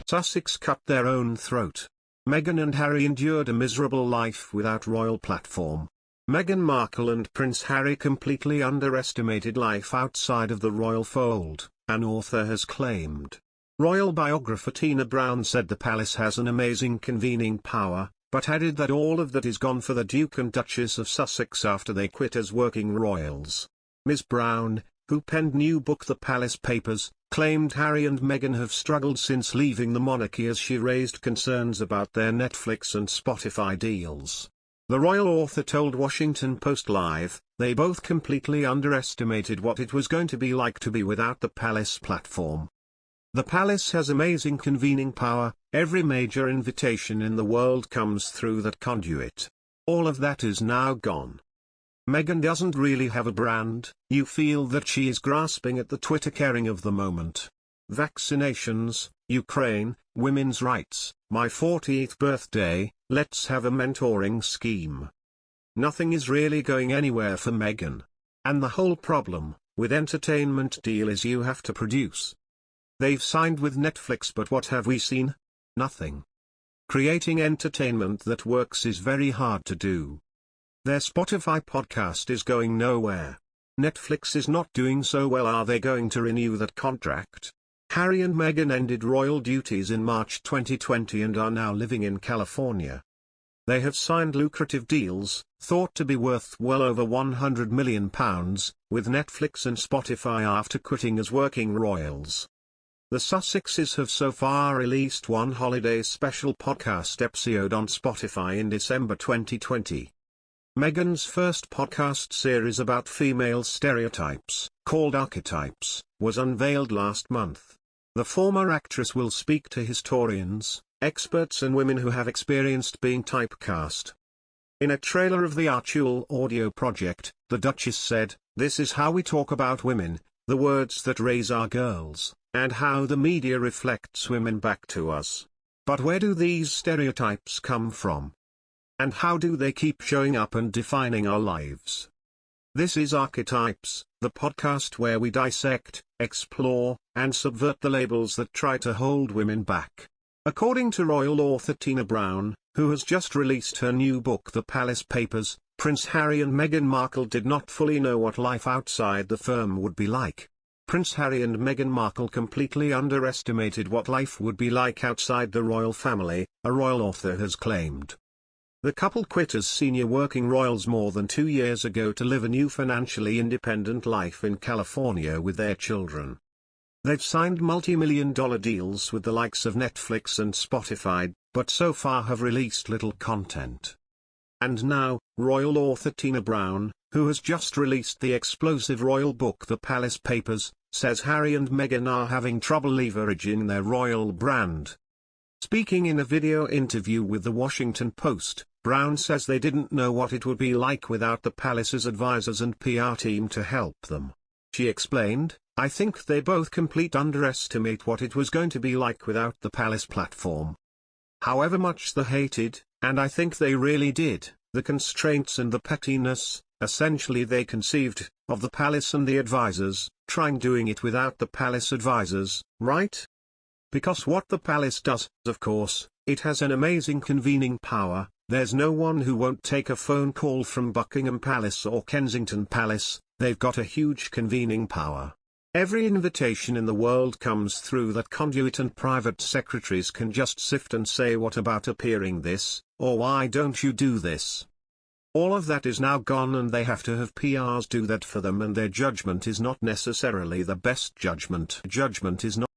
Sussex cut their own throat. Meghan and Harry endured a miserable life without royal platform. Meghan Markle and Prince Harry completely underestimated life outside of the royal fold, an author has claimed. Royal biographer Tina Brown said the palace has an amazing convening power, but added that all of that is gone for the Duke and Duchess of Sussex after they quit as working royals. Ms. Brown, who penned new book The Palace Papers, claimed Harry and Meghan have struggled since leaving the monarchy as she raised concerns about their Netflix and Spotify deals. The royal author told Washington Post Live, they both completely underestimated what it was going to be like to be without the palace platform. The palace has amazing convening power, every major invitation in the world comes through that conduit. All of that is now gone. Meghan doesn't really have a brand, you feel that she is grasping at the Twitter caring of the moment. Vaccinations, Ukraine, women's rights, my 40th birthday, let's have a mentoring scheme. Nothing is really going anywhere for Meghan. And the whole problem, with entertainment deal is you have to produce. They've signed with Netflix, but what have we seen? Nothing. Creating entertainment that works is very hard to do. Their Spotify podcast is going nowhere. Netflix is not doing so well. Are they going to renew that contract? Harry and Meghan ended royal duties in March 2020 and are now living in California. They have signed lucrative deals, thought to be worth well over £100 million, with Netflix and Spotify after quitting as working royals. The Sussexes have so far released one holiday special podcast episode on Spotify in December 2020. Meghan's first podcast series about female stereotypes, called Archetypes, was unveiled last month. The former actress will speak to historians, experts and women who have experienced being typecast. In a trailer of the Archie audio project, the Duchess said, "This is how we talk about women, the words that raise our girls, and how the media reflects women back to us. But where do these stereotypes come from? And how do they keep showing up and defining our lives?" This is Archetypes, the podcast where we dissect, explore, and subvert the labels that try to hold women back. According to royal author Tina Brown, who has just released her new book The Palace Papers, Prince Harry and Meghan Markle did not fully know what life outside the firm would be like. Prince Harry and Meghan Markle completely underestimated what life would be like outside the royal family, a royal author has claimed. The couple quit as senior working royals more than 2 years ago to live a new financially independent life in California with their children. They've signed multi-million-dollar deals with the likes of Netflix and Spotify, but so far have released little content. And now, royal author Tina Brown, who has just released the explosive royal book The Palace Papers, says Harry and Meghan are having trouble leveraging their royal brand. Speaking in a video interview with The Washington Post, Brown says they didn't know what it would be like without the palace's advisors and PR team to help them. She explained, "I think they both completely underestimate what it was going to be like without the palace platform. However much they hated, and I think they really did, the constraints and the pettiness, essentially they conceived, of the palace and the advisors, trying doing it without the palace advisors, right? Because what the palace does, of course, it has an amazing convening power, there's no one who won't take a phone call from Buckingham Palace or Kensington Palace, they've got a huge convening power. Every invitation in the world comes through that conduit and private secretaries can just sift and say what about appearing this, or why don't you do this? All of that is now gone and they have to have PRs do that for them and their judgment is not necessarily the best judgment. Judgment is not